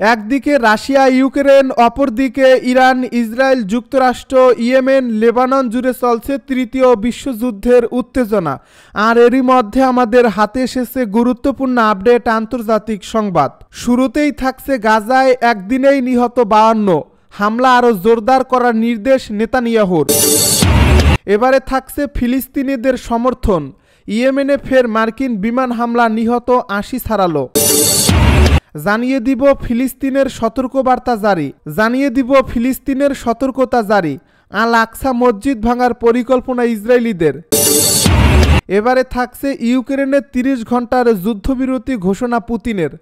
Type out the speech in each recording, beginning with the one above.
একদিকে Russia Ukraine, অপরদিকে Iran, Israel, যুক্তরাষ্ট্র, ইয়েমেন, লেবানন জুড়ে চলছে তৃতীয় বিশ্বযুদ্ধের উত্তেজনা। আর এরই মধ্যে আমাদের হাতে এসেছে গুরুত্বপূর্ণ আপডেট আন্তর্জাতিক সংবাদ। শুরুতেই থাকছে গাজায় একদিনেই নিহত 52, হামলা আরও জোরদার করার নির্দেশ নেতানিয়াহুর। এবারে থাকছে ফিলিস্তিনিদের সমর্থন, ইয়েমেনে ফের মার্কিন বিমান হামলা, নিহত 80 ছাড়ালো। জানিয়ে দিব ফিলিস্তিনের সতর্কতা জারি, আল আকসা মসজিদ ভাঙার পরিকল্পনা ইসরায়েলিদের। এবারে থাকছে ইউক্রেনের 30 ঘন্টার যুদ্ধবিরতি ঘোষণা পুতিনের।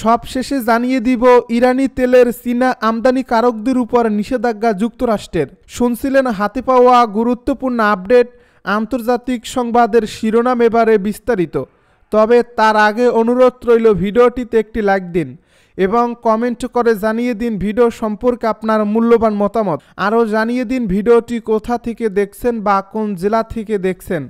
সবশেষে জানিয়ে দিব ইরানি তেলের চীনা আমদানিকারকদের উপর নিষেধাজ্ঞা যুক্তরাষ্ট্রের। শুনছিলেন হাতে পাওয়া গুরুত্বপূর্ণ আপডেট আন্তর্জাতিক সংবাদের শিরোনাম, এবারে বিস্তারিত। তবে তার আগে অনুরোধ রইল ভিডিওটিতে একটি লাইক দিন এবং কমেন্ট করে জানিয়ে দিন ভিডিও সম্পর্কে আপনার মূল্যবান মতামত। আরও জানিয়ে দিন ভিডিওটি কোথা থেকে দেখছেন বা কোন জেলা থেকে দেখছেন।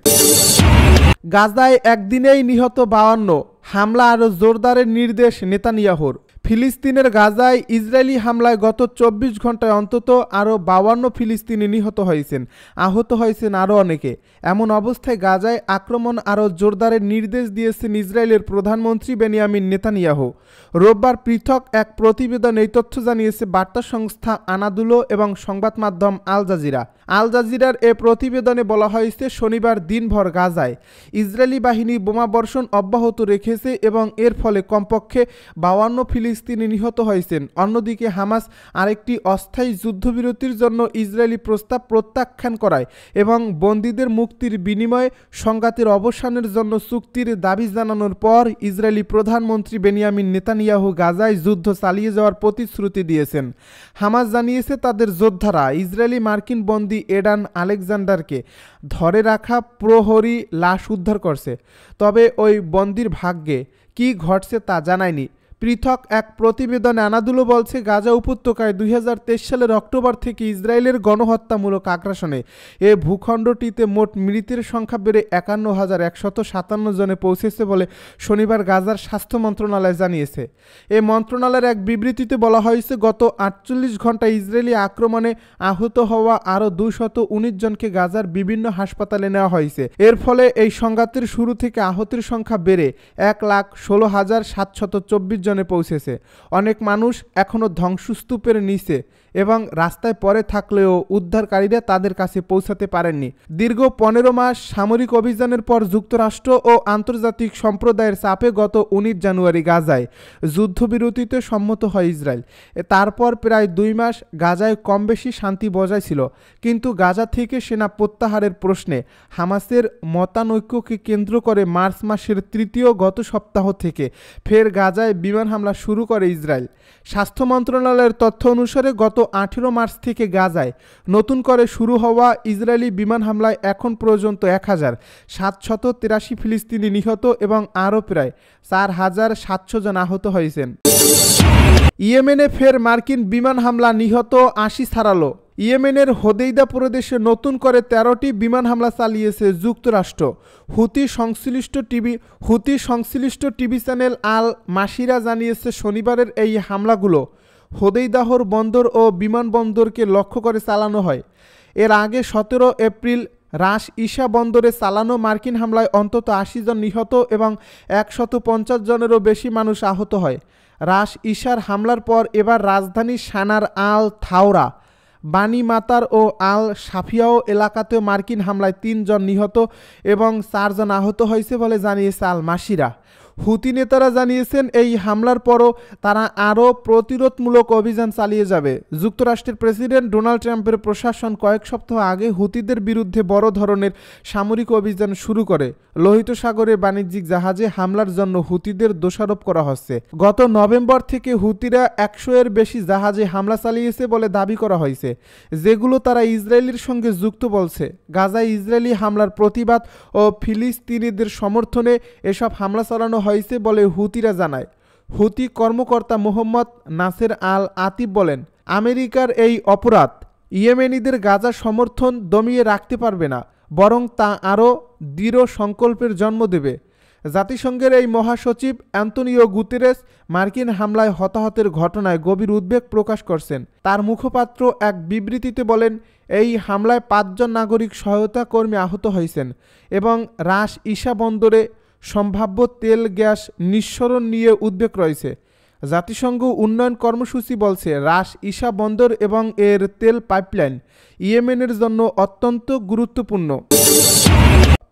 গাজায় একদিনেই নিহত 52, হামলা আরও জোরদারের নির্দেশ নেতানিয়াহুর। ফিলিস্তিনের গাজায় ইসরায়েলি হামলায় গত 24 ঘন্টায় অন্তত আরও 52 ফিলিস্তিনি নিহত হয়েছেন, আহত হয়েছেন আরও অনেকে। এমন অবস্থায় গাজায় আক্রমণ আরও জোরদারের নির্দেশ দিয়েছেন ইসরায়েলের প্রধানমন্ত্রী বেনিয়ামিন নেতানিয়াহু। রোববার পৃথক এক প্রতিবেদন এই তথ্য জানিয়েছে বার্তা সংস্থা আনাদুলো এবং সংবাদ মাধ্যম আল জাজিরা। আল জাজিরার এ প্রতিবেদনে বলা হয়েছে, শনিবার দিনভর গাজায় ইসরায়েলি বাহিনী বোমাবর্ষণ অব্যাহত রেখেছে এবং এর ফলে কমপক্ষে 52 ফিলিস্তিনি নিহত হয়েছেন। অন্যদিকে হামাস আরেকটি অস্থায়ী যুদ্ধবিরতির জন্য ইসরায়েলি প্রস্তাব প্রত্যাখ্যান করায় এবং বন্দীদের মুক্তির বিনিময়ে সংঘাতের অবসানের জন্য চুক্তির দাবি জানানোর পর ইসরায়েলি প্রধানমন্ত্রী বেনিয়ামিন নেতানিয়াহু গাজায় যুদ্ধ চালিয়ে যাওয়ার প্রতিশ্রুতি দিয়েছেন। হামাস জানিয়েছে তাদের যোদ্ধারা ইসরায়েলি মার্কিন বন্দী এডান আলেকজান্ডারকে ধরে রাখা প্রহরী লাশ উদ্ধার করছে, তবে ওই বন্দির ভাগ্যে কি ঘটছে তা জানায়নি। পৃথক এক প্রতিবেদনে আনাদুলো বলছে, গাজা উপত্যকায় 2023 সালের অক্টোবর থেকে ইসরায়েলের গণহত্যামূলক আগ্রাসনে এ ভূখণ্ডটিতে মোট মৃতের সংখ্যা বেড়ে 51,157 জনে পৌঁছেছে বলে শনিবার গাজার স্বাস্থ্য মন্ত্রণালয় জানিয়েছে। এ মন্ত্রণালয়ের এক বিবৃতিতে বলা হয়েছে, গত 48 ঘন্টায় ইসরায়েলি আক্রমণে আহত হওয়া আরও 219 জনকে গাজার বিভিন্ন হাসপাতালে নেওয়া হয়েছে। এর ফলে এই সংঘাতের শুরু থেকে আহতের সংখ্যা বেড়ে 1,16,724 জনে পৌঁছেছে। অনেক মানুষ এখনও ধ্বংসস্তূপের নিচে এবং রাস্তায় পড়ে থাকলেও উদ্ধারকারীরা তাদের কাছে পৌঁছাতে পারেননি। দীর্ঘ 15 মাস সামরিক অভিযানের পর যুক্তরাষ্ট্র ও আন্তর্জাতিক সম্প্রদায়ের চাপে গত 19 জানুয়ারি গাজায় যুদ্ধবিরতিতে সম্মত হয় ইসরায়েল। তারপর প্রায় 2 মাস গাজায় কম বেশি শান্তি বজায় ছিল, কিন্তু গাজা থেকে সেনা প্রত্যাহারের প্রশ্নে হামাসের মতানৈক্যকে কেন্দ্র করে মার্চ মাসের গত সপ্তাহ থেকে ফের গাজায় বিমান হামলা শুরু করে ইসরায়েল। স্বাস্থ্য মন্ত্রণালয়ের তথ্য অনুসারে গত 18 মার্চ থেকে গাজায় নতুন করে শুরু হওয়া ইসরায়েলি বিমান হামলায় এখন পর্যন্ত 1,783 ফিলিস্তিনি নিহত এবং আরও প্রায় 4,700 জন আহত হয়েছেন। ইয়েমেনে ফের মার্কিন বিমান হামলা, নিহত 80 ছাড়ালো। ইয়েমেনের হোদেইদা প্রদেশে নতুন করে 13টি বিমান হামলা চালিয়েছে যুক্তরাষ্ট্র। হুতি সংশ্লিষ্ট টিভি চ্যানেল আল মাসিরা জানিয়েছে, শনিবারের এই হামলাগুলো হোদেইদাহর বন্দর ও বিমানবন্দরকে লক্ষ্য করে চালানো হয়। এর আগে 17 এপ্রিল রাস ইসা বন্দরে চালানো মার্কিন হামলায় অন্তত 80 জন নিহত এবং 150 জনেরও বেশি মানুষ আহত হয়। রাস ইসার হামলার পর এবার রাজধানী সানার আল থাওরা, বানি মাতার ও আল সাফিয়াও এলাকাতেও মার্কিন হামলায় 3 জন নিহত এবং 4 জন আহত হয়েছে বলে জানিয়েছে আল মাসিরা। হুতি নেতারা জানিয়েছেন, এই হামলার পরও তারা আরও প্রতিরোধমূলক অভিযান চালিয়ে যাবে। যুক্তরাষ্ট্রের প্রেসিডেন্ট ডোনাল্ড ট্রাম্পের প্রশাসন কয়েক সপ্তাহ আগে হুতিদের বিরুদ্ধে বড় ধরনের সামরিক অভিযান শুরু করে। লোহিত সাগরে বাণিজ্যিক জাহাজে হামলার জন্য হুতিদের দোষারোপ করা হচ্ছে। গত নভেম্বর থেকে হুতিরা 100-এর বেশি জাহাজে হামলা চালিয়েছে বলে দাবি করা হয়েছে, যেগুলো তারা ইসরায়েলের সঙ্গে যুক্ত বলছে। গাজায় ইসরায়েলি হামলার প্রতিবাদ ও ফিলিস্তিনিদের সমর্থনে এসব হামলা চালানো হয়েছে বলে হুতিরা জানায়। হুতি কর্মকর্তা মোহাম্মদ নাসের আল আতিফ বলেন, আমেরিকার এই অপরাধ ইয়েমেনিদের গাজার সমর্থন দমিয়ে রাখতে পারবে না, বরং তা আরও দৃঢ় সংকল্পের জন্ম দেবে। জাতিসংঘের এই মহাসচিব অ্যান্তোনিও গুতেরেস মার্কিন হামলায় হতাহতের ঘটনায় গভীর উদ্বেগ প্রকাশ করছেন। তার মুখপাত্র এক বিবৃতিতে বলেন, এই হামলায় 5 জন নাগরিক সহায়তা কর্মী আহত হয়েছেন এবং রাস ইসা বন্দরে সম্ভাব্য তেল গ্যাস নিঃসরণ নিয়ে উদ্বেগ রয়েছে। জাতিসংঘ উন্নয়ন কর্মসূচি বলছে, রাস ইসা বন্দর এবং এর তেল পাইপলাইন ইয়েমেনের জন্য অত্যন্ত গুরুত্বপূর্ণ।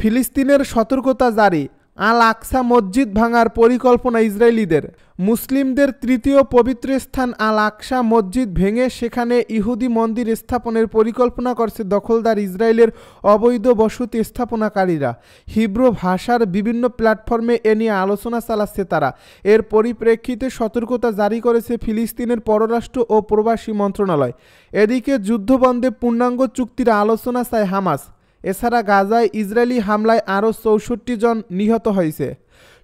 ফিলিস্তিনের সতর্কতা জারি, আল আকসা মসজিদ ভাঙার পরিকল্পনা ইসরায়েলিদের। মুসলিমদের তৃতীয় পবিত্র স্থান আল আকসা মসজিদ ভেঙে সেখানে ইহুদি মন্দির স্থাপনের পরিকল্পনা করছে দখলদার ইসরায়েলের অবৈধ বসতি স্থাপনাকারীরা। হিব্রু ভাষার বিভিন্ন প্ল্যাটফর্মে এ নিয়ে আলোচনা চালাচ্ছে তারা। এর পরিপ্রেক্ষিতে সতর্কতা জারি করেছে ফিলিস্তিনের পররাষ্ট্র ও প্রবাসী মন্ত্রণালয়। এদিকে যুদ্ধবন্ধে পূর্ণাঙ্গ চুক্তির আলোচনা চায় হামাস। এছাড়া গাজায় ইসরায়েলি হামলায় আরও 64 জন নিহত হয়েছে।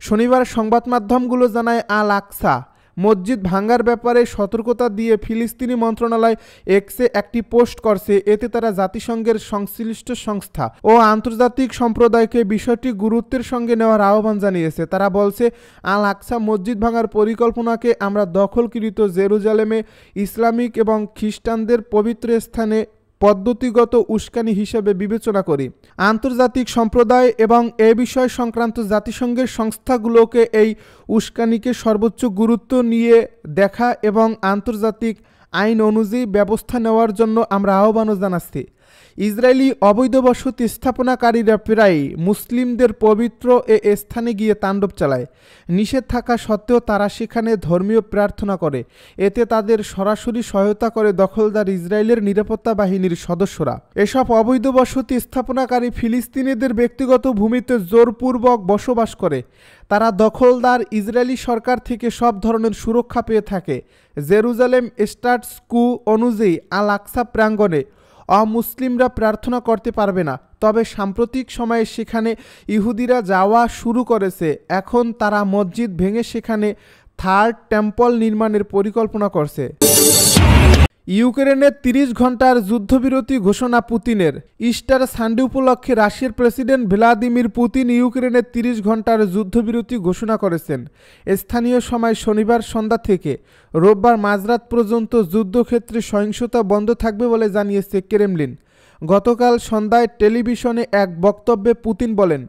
শনিবার সংবাদ মাধ্যমগুলো জানায়, আল আকসা মসজিদ ভাঙ্গার ব্যাপারে সতর্কতা দিয়ে ফিলিস্তিনি মন্ত্রণালয় এক্সে একটি পোস্ট করছে। এতে তারা জাতিসংঘের সংশ্লিষ্ট সংস্থা ও আন্তর্জাতিক সম্প্রদায়কে বিষয়টি গুরুত্বের সঙ্গে নেওয়ার আহ্বান জানিয়েছে। তারা বলছে, আল আকসা মসজিদ ভাঙার পরিকল্পনাকে আমরা দখলকৃত জেরুজালেমে ইসলামিক এবং খ্রিস্টানদের পবিত্র স্থানে পদ্ধতিগত উস্কানি হিসেবে বিবেচনা করি। আন্তর্জাতিক সম্প্রদায় এবং এ বিষয় সংক্রান্ত জাতিসংঘের সংস্থাগুলোকে এই উস্কানিকে সর্বোচ্চ গুরুত্ব নিয়ে দেখা এবং আন্তর্জাতিক আইন অনুযায়ী ব্যবস্থা নেওয়ার জন্য আমরা আহ্বানও জানাচ্ছি। ইসরায়েলি অবৈধ বসতি স্থাপনাকারীরা প্রায় মুসলিমদের পবিত্র এ স্থানে গিয়ে তাণ্ডব চালায়। নিষেধ থাকা সত্ত্বেও তারা সেখানে ধর্মীয় প্রার্থনা করে। এতে তাদের সরাসরি সহায়তা করে দখলদার ইসরায়েলের নিরাপত্তা বাহিনীর সদস্যরা। এসব অবৈধ বসতি স্থাপনাকারী ফিলিস্তিনিদের ব্যক্তিগত ভূমিতে জোরপূর্বক বসবাস করে। তারা দখলদার ইসরায়েলি সরকার থেকে সব ধরনের সুরক্ষা পেয়ে থাকে। জেরুজালেম স্ট্যাটাস কো অনুযায়ী আল আকসা প্রাঙ্গণে অমুসলিমরা প্রার্থনা করতে পারবে না। তবে সাম্প্রতিক সময়ে সেখানে ইহুদিরা যাওয়া শুরু করেছে। এখন তারা মসজিদ ভেঙে সেখানে থার্ড টেম্পল নির্মাণের পরিকল্পনা করছে। ইউক্রেনে 30 ঘন্টার যুদ্ধবিরতি ঘোষণা পুতিনের। ইস্টার সানডে উপলক্ষে রাশিয়ার প্রেসিডেন্ট ভ্লাদিমির পুতিন ইউক্রেনে 30 ঘন্টার যুদ্ধবিরতি ঘোষণা করেছেন। স্থানীয় সময় শনিবার সন্ধ্যা থেকে রোববার মাঝরাত পর্যন্ত যুদ্ধক্ষেত্রে সহিংসতা বন্ধ থাকবে বলে জানিয়েছে ক্রেমলিন। গতকাল সন্ধ্যায় টেলিভিশনে এক বক্তব্যে পুতিন বলেন,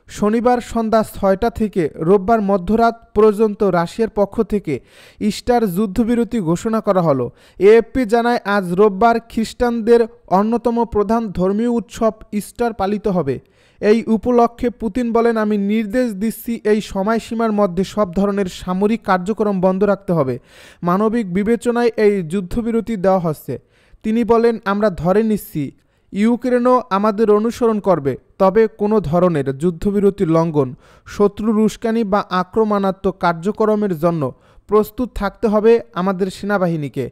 শনিবার সন্ধ্যা 6টা থেকে রোববার মধ্যরাত পর্যন্ত রাশিয়ার পক্ষ থেকে ইস্টার যুদ্ধবিরতি ঘোষণা করা হলো। এএফপি জানায়, আজ রোববার খ্রিস্টানদের অন্যতম প্রধান ধর্মীয় উৎসব ইস্টার পালিত হবে। এই উপলক্ষে পুতিন বলেন, আমি নির্দেশ দিচ্ছি এই সময়সীমার মধ্যে সব ধরনের সামরিক কার্যক্রম বন্ধ রাখতে হবে। মানবিক বিবেচনায় এই যুদ্ধবিরতি দেওয়া হচ্ছে। তিনি বলেন, আমরা ধরে নিচ্ছি ইউক্রেনও আমাদের অনুসরণ করবে, তবে কোনো ধরনের যুদ্ধবিরতি লঙ্ঘন, শত্রুর উস্কানি বা আক্রমণাত্মক কার্যক্রমের জন্য প্রস্তুত থাকতে হবে আমাদের সেনাবাহিনীকে।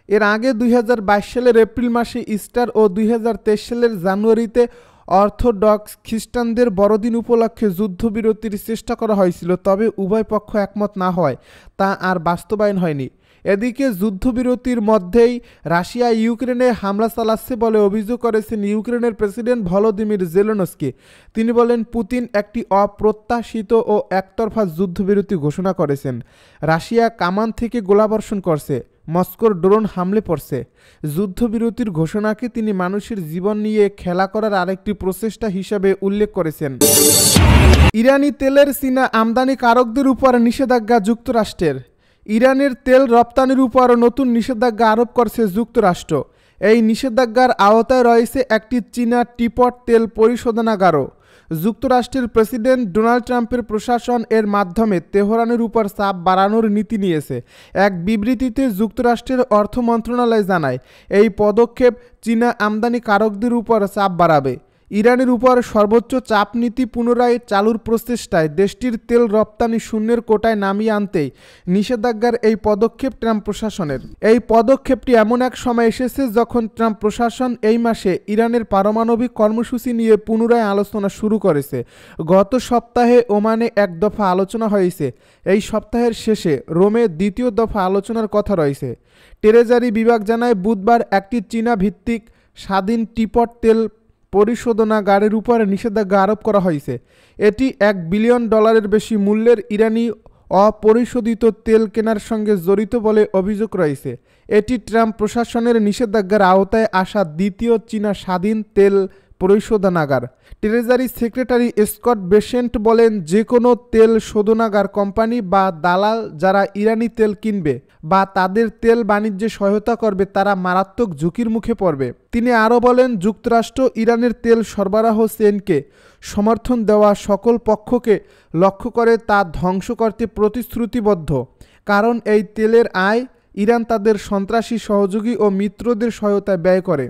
এর আগে 2022 সালের এপ্রিল মাসে ইস্টার ও 2023 সালের জানুয়ারিতে অর্থোডক্স খ্রিস্টানদের বড়দিন উপলক্ষে যুদ্ধবিরতির চেষ্টা করা হয়েছিল, তবে উভয় পক্ষ একমত না হয় তা আর বাস্তবায়ন হয়নি। এদিকে যুদ্ধবিরতির মধ্যেই রাশিয়া ইউক্রেনে হামলা চালাচ্ছে বলে অভিযোগ করেছেন ইউক্রেনের প্রেসিডেন্ট ভলোদিমির জেলেনস্কি। তিনি বলেন, পুতিন একটি অপ্রত্যাশিত ও একতরফা যুদ্ধবিরতি ঘোষণা করেছেন। রাশিয়া কামান থেকে গোলাবর্ষণ করছে, মস্কোর ড্রোন হামলে পড়ছে। যুদ্ধবিরতির ঘোষণাকে তিনি মানুষের জীবন নিয়ে খেলা করার আরেকটি প্রচেষ্টা হিসেবে উল্লেখ করেছেন। ইরানি তেলের চীনা আমদানিকারকদের উপর নিষেধাজ্ঞা যুক্তরাষ্ট্রের। ইরানের তেল রপ্তানির উপর নতুন নিষেধাজ্ঞা আরোপ করছে যুক্তরাষ্ট্র। এই নিষেধাজ্ঞার আওতায় রয়েছে একটি চীনা টিপট তেল পরিশোধনাগারও। যুক্তরাষ্ট্রের প্রেসিডেন্ট ডোনাল্ড ট্রাম্পের প্রশাসন এর মাধ্যমে তেহরানের উপর চাপ বাড়ানোর নীতি নিয়েছে। এক বিবৃতিতে যুক্তরাষ্ট্রের অর্থ মন্ত্রণালয় জানায়, এই পদক্ষেপ চীনা আমদানিকারকদের উপর চাপ বাড়াবে। ইরানের উপর সর্বোচ্চ চাপ নীতি পুনরায় চালুর প্রচেষ্টায় দেশটির তেল রপ্তানি শূন্যের কোটায় নামিয়ে আনতেই নিষেধাজ্ঞার এই পদক্ষেপ ট্রাম্প প্রশাসনের। এই পদক্ষেপটি এমন এক সময় এসেছে যখন ট্রাম্প প্রশাসন এই মাসে ইরানের পারমাণবিক কর্মসূচি নিয়ে পুনরায় আলোচনা শুরু করেছে। গত সপ্তাহে ওমানে এক দফা আলোচনা হয়েছে। এই সপ্তাহের শেষে রোমে দ্বিতীয় দফা আলোচনার কথা রয়েছে। ট্রেজারি বিভাগ জানায়, বুধবার একটি চীনা ভিত্তিক স্বাধীন টিপট তেল পরিশোধনাগারের উপর নিষেধাজ্ঞা আরোপ করা হয়েছে। এটি $1 বিলিয়ন বেশি মূল্যের ইরানি অপরিশোধিত তেল কেনার সঙ্গে জড়িত বলে অভিযোগ রয়েছে। এটি ট্রাম্প প্রশাসনের নিষেধাজ্ঞার আওতায় আসা দ্বিতীয় চীনা স্বাধীন তেল পরিশোধনাগার। ট্রেজারি সেক্রেটারি স্কট বেসেন্ট বলেন, যে কোনো তেল শোধনাগার কোম্পানি বা দালাল যারা ইরানি তেল কিনবে বা তাদের তেল বাণিজ্যে সহায়তা করবে তারা মারাত্মক ঝুঁকির মুখে পড়বে। তিনি আরও বলেন, যুক্তরাষ্ট্র ইরানের তেল সরবরাহ চেইনকে সমর্থন দেওয়া সকল পক্ষকে লক্ষ্য করে তা ধ্বংস করতে প্রতিশ্রুতিবদ্ধ, কারণ এই তেলের আয় ইরান তাদের সন্ত্রাসী সহযোগী ও মিত্রদের সহায়তায় ব্যয় করে।